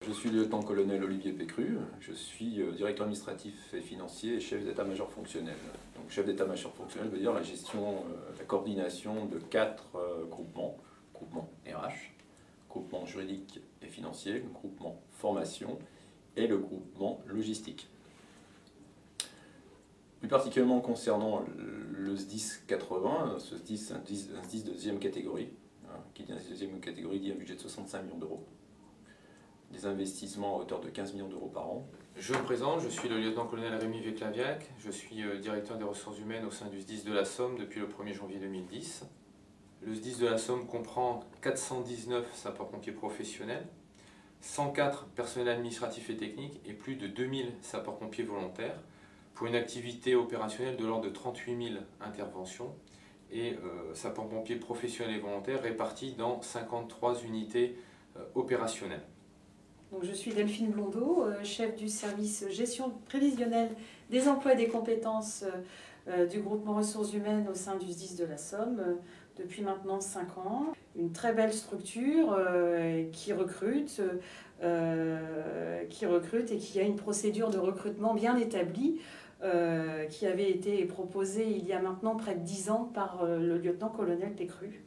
Je suis le lieutenant-colonel Olivier Pécru, je suis directeur administratif et financier et chef d'état-major fonctionnel. Donc, chef d'état-major fonctionnel veut dire la gestion, la coordination de 4 groupements. Groupement RH, groupement juridique et financier, le groupement formation et le groupement logistique. Plus particulièrement concernant le SDIS 80, ce SDIS, un SDIS de deuxième catégorie, qui dit un deuxième catégorie dit un budget de 65 millions d'euros. Des investissements à hauteur de 15 millions d'euros par an. Je me présente, je suis le lieutenant-colonel Rémi Véclaviac, je suis directeur des ressources humaines au sein du SDIS de la Somme depuis le 1er janvier 2010. Le SDIS de la Somme comprend 419 sapeurs-pompiers professionnels, 104 personnels administratifs et techniques et plus de 2000 sapeurs-pompiers volontaires pour une activité opérationnelle de l'ordre de 38 000 interventions et sapeurs-pompiers professionnels et volontaires répartis dans 53 unités opérationnelles. Donc, je suis Delphine Blondeau, chef du service gestion prévisionnelle des emplois et des compétences du groupement ressources humaines au sein du SDIS de la Somme depuis maintenant 5 ans. Une très belle structure qui recrute et qui a une procédure de recrutement bien établie qui avait été proposée il y a maintenant près de 10 ans par le lieutenant-colonel Pécru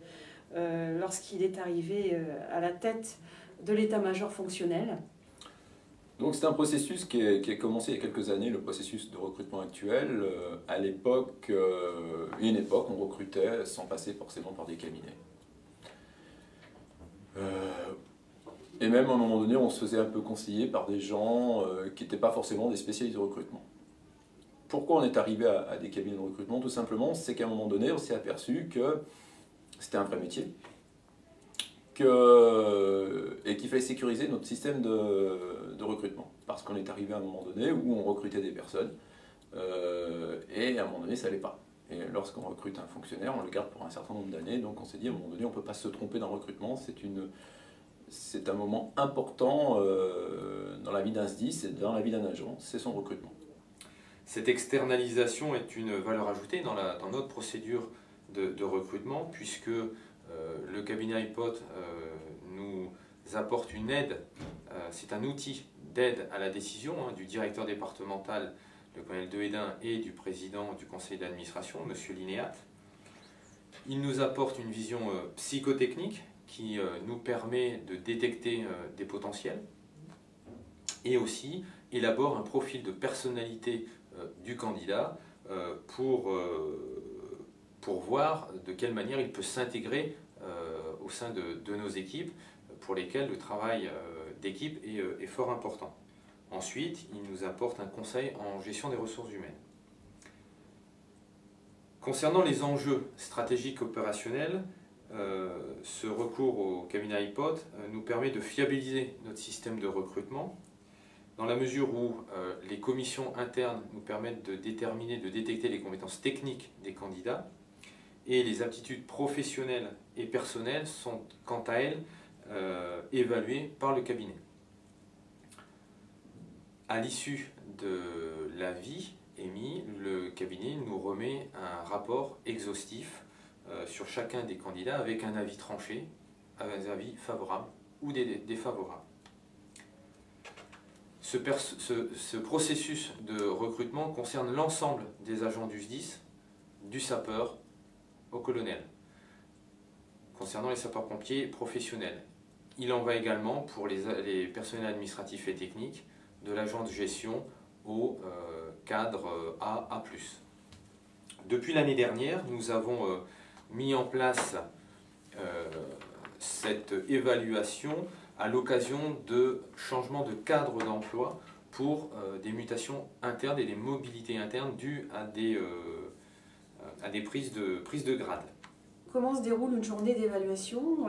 lorsqu'il est arrivé à la tête de l'état-major fonctionnel. Donc c'est un processus qui a commencé il y a quelques années, le processus de recrutement actuel. À l'époque, une époque, on recrutait sans passer forcément par des cabinets. Et même à un moment donné, on se faisait un peu conseiller par des gens qui n'étaient pas forcément des spécialistes de recrutement. Pourquoi on est arrivé à des cabinets de recrutement? Tout simplement, c'est qu'à un moment donné, on s'est aperçu que c'était un vrai métier. Et qu'il fallait sécuriser notre système de recrutement. Parce qu'on est arrivé à un moment donné où on recrutait des personnes et à un moment donné ça n'allait pas. Et lorsqu'on recrute un fonctionnaire, on le garde pour un certain nombre d'années, donc on s'est dit à un moment donné on ne peut pas se tromper dans le recrutement, c'est un moment important dans la vie d'un SDIS et dans la vie d'un agent, c'est son recrutement. Cette externalisation est une valeur ajoutée dans notre procédure de recrutement puisque le cabinet iPod nous apporte une aide, c'est un outil d'aide à la décision du directeur départemental, le colonel Dehédin, et du président du conseil d'administration, M. Linéat. Il nous apporte une vision psychotechnique qui nous permet de détecter des potentiels et aussi élabore un profil de personnalité du candidat pour voir de quelle manière il peut s'intégrer au sein de nos équipes pour lesquelles le travail d'équipe est fort important. Ensuite, il nous apporte un conseil en gestion des ressources humaines. Concernant les enjeux stratégiques opérationnels, ce recours au cabinet iPod nous permet de fiabiliser notre système de recrutement dans la mesure où les commissions internes nous permettent de détecter les compétences techniques des candidats et les aptitudes professionnelles et personnelles sont quant à elles évaluées par le cabinet. À l'issue de l'avis émis, le cabinet nous remet un rapport exhaustif sur chacun des candidats avec un avis tranché, un avis favorable ou défavorable. Ce processus de recrutement concerne l'ensemble des agents du SDIS, du sapeur au colonel, concernant les sapeurs-pompiers professionnels. Il en va également pour les personnels administratifs et techniques, de l'agent de gestion au cadre A+. Depuis l'année dernière, nous avons mis en place cette évaluation à l'occasion de changements de cadre d'emploi pour des mutations internes et des mobilités internes dues à des prises de grade. Comment se déroule une journée d'évaluation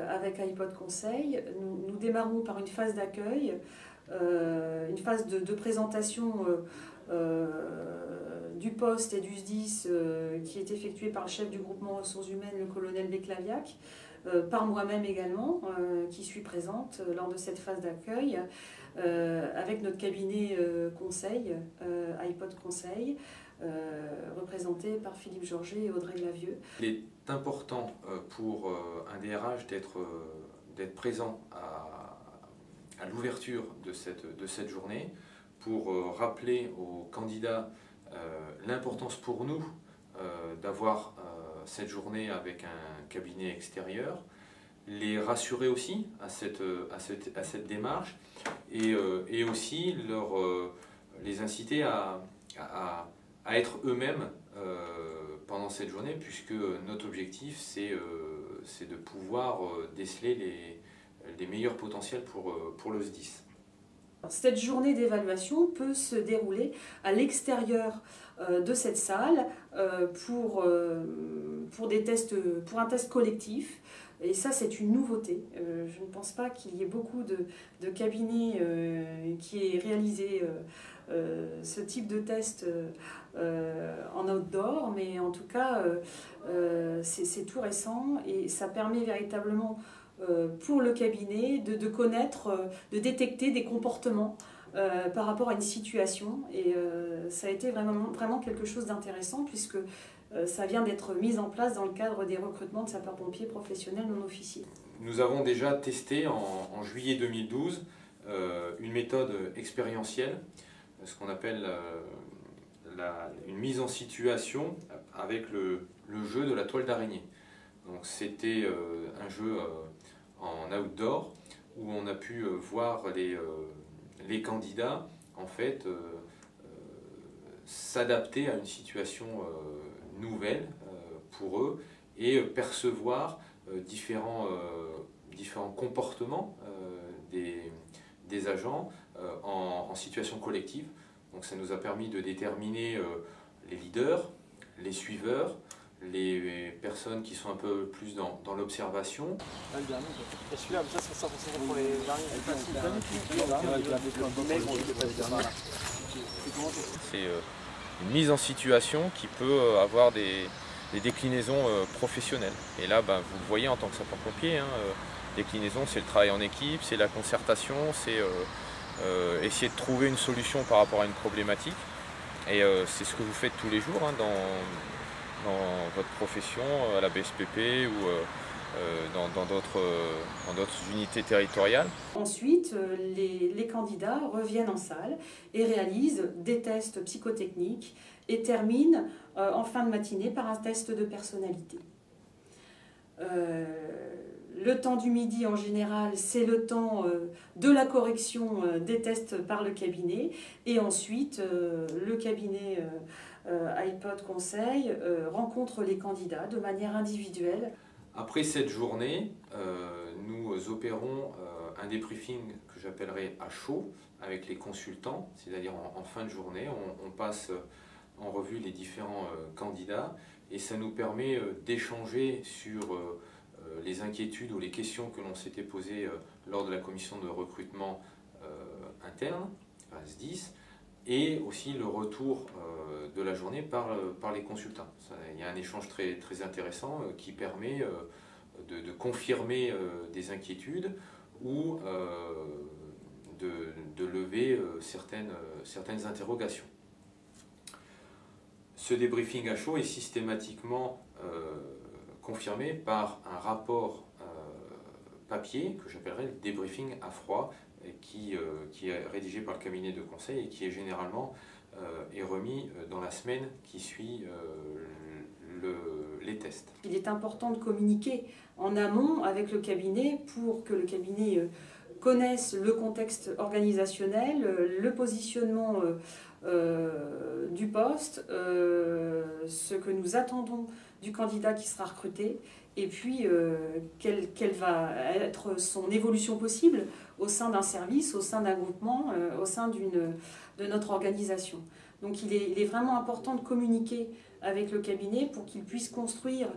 avec iPod Conseil? Nous démarrons par une phase d'accueil, une phase de présentation du poste et du SDIS qui est effectuée par le chef du groupement ressources humaines, le colonel Véclaviac, par moi-même également, qui suis présente lors de cette phase d'accueil, avec notre cabinet conseil, iPod Conseil, représenté par Philippe Georget et Audrey Glavieux. Il est important pour un DRH d'être présent à l'ouverture de cette journée pour rappeler aux candidats l'importance pour nous d'avoir cette journée avec un cabinet extérieur, les rassurer aussi à cette démarche et aussi les inciter à être eux-mêmes pendant cette journée, puisque notre objectif c'est de pouvoir déceler les meilleurs potentiels pour le SDIS. Cette journée d'évaluation peut se dérouler à l'extérieur de cette salle pour un test collectif. Et ça, c'est une nouveauté. Je ne pense pas qu'il y ait beaucoup de cabinets qui aient réalisé ce type de test en outdoor, mais en tout cas, c'est tout récent et ça permet véritablement pour le cabinet de connaître, de détecter des comportements par rapport à une situation. Et ça a été vraiment quelque chose d'intéressant puisque ça vient d'être mis en place dans le cadre des recrutements de sapeurs-pompiers professionnels non officiers. Nous avons déjà testé en juillet 2012 une méthode expérientielle, ce qu'on appelle une mise en situation avec le jeu de la toile d'araignée. Donc c'était un jeu en outdoor où on a pu voir les candidats en fait s'adapter à une situation nouvelle pour eux et percevoir différents comportements des agents en situation collective. Donc ça nous a permis de déterminer les leaders, les suiveurs, les personnes qui sont un peu plus dans l'observation. Celui-là, ça c'est 100% pour les C'est une mise en situation qui peut avoir des déclinaisons professionnelles. Et là, vous le voyez en tant que sapeur-pompier, déclinaison, c'est le travail en équipe, c'est la concertation, c'est essayer de trouver une solution par rapport à une problématique. Et c'est ce que vous faites tous les jours dans votre profession, à la BSPP ou dans d'autres unités territoriales. Ensuite, les candidats reviennent en salle et réalisent des tests psychotechniques et terminent en fin de matinée par un test de personnalité. Le temps du midi, en général, c'est le temps de la correction des tests par le cabinet. Et ensuite, le cabinet iPod Conseil rencontre les candidats de manière individuelle. Après cette journée, nous opérons un débriefing que j'appellerai à chaud avec les consultants, c'est-à-dire en fin de journée, on passe en revue les différents candidats et ça nous permet d'échanger sur les inquiétudes ou les questions que l'on s'était posées lors de la commission de recrutement interne, SDIS, et aussi le retour de la journée par les consultants. Il y a un échange très intéressant qui permet de confirmer des inquiétudes ou de lever certaines interrogations. Ce débriefing à chaud est systématiquement confirmé par un rapport papier que j'appellerais le débriefing à froid qui est rédigé par le cabinet de conseil et qui est généralement est remis dans la semaine qui suit les tests. Il est important de communiquer en amont avec le cabinet pour que le cabinet connaisse le contexte organisationnel, le positionnement du poste, ce que nous attendons du candidat qui sera recruté et puis quelle va être son évolution possible au sein d'un service, au sein d'un groupement, au sein de notre organisation. Donc il est vraiment important de communiquer avec le cabinet pour qu'il puisse construire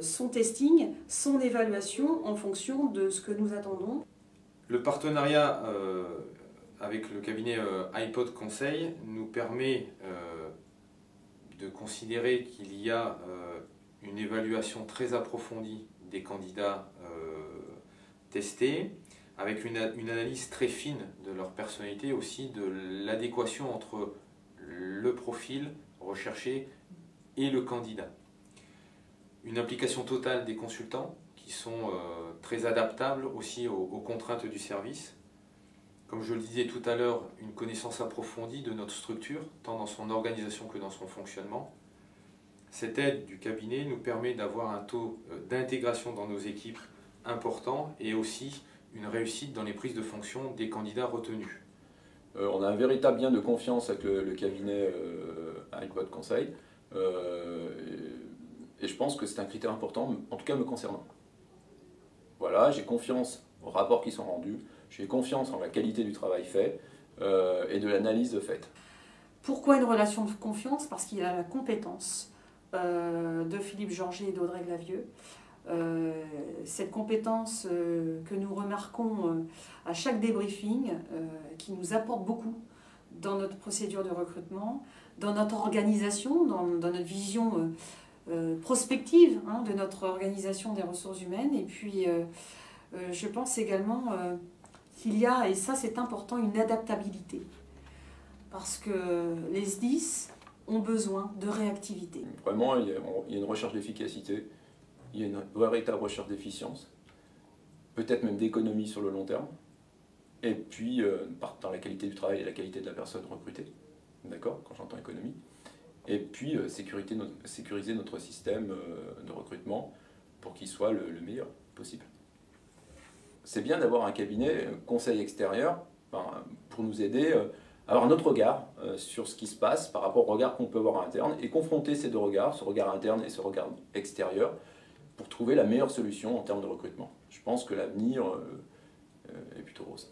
son testing, son évaluation en fonction de ce que nous attendons. Le partenariat avec le cabinet iPod Conseil nous permet de considérer qu'il y a une évaluation très approfondie des candidats testés, avec une analyse très fine de leur personnalité, aussi de l'adéquation entre le profil recherché et le candidat. Une implication totale des consultants qui sont très adaptables aussi aux contraintes du service. comme je le disais tout à l'heure, une connaissance approfondie de notre structure, tant dans son organisation que dans son fonctionnement. Cette aide du cabinet nous permet d'avoir un taux d'intégration dans nos équipes important et aussi une réussite dans les prises de fonction des candidats retenus. On a un véritable lien de confiance avec le cabinet iPod Conseil et je pense que c'est un critère important, en tout cas me concernant. Voilà, j'ai confiance aux rapports qui sont rendus, j'ai confiance en la qualité du travail fait et de l'analyse faite. Pourquoi une relation de confiance? Parce qu'il a la compétence de Philippe Georget et d'Audrey Glavieux. Cette compétence que nous remarquons à chaque débriefing, qui nous apporte beaucoup dans notre procédure de recrutement, dans notre organisation, dans notre vision prospective de notre organisation des ressources humaines. Et puis, je pense également qu'il y a, et ça c'est important, une adaptabilité. Parce que les SDIS ont besoin de réactivité. Vraiment, il y a une recherche d'efficacité, il y a une véritable recherche d'efficience, peut-être même d'économie sur le long terme, et puis dans la qualité du travail et la qualité de la personne recrutée, d'accord, quand j'entends économie, et puis sécuriser notre système de recrutement pour qu'il soit le meilleur possible. C'est bien d'avoir un cabinet conseil extérieur pour nous aider à avoir notre regard sur ce qui se passe par rapport au regard qu'on peut avoir à l'interne et confronter ces deux regards, ce regard interne et ce regard extérieur, pour trouver la meilleure solution en termes de recrutement. Je pense que l'avenir est plutôt rose.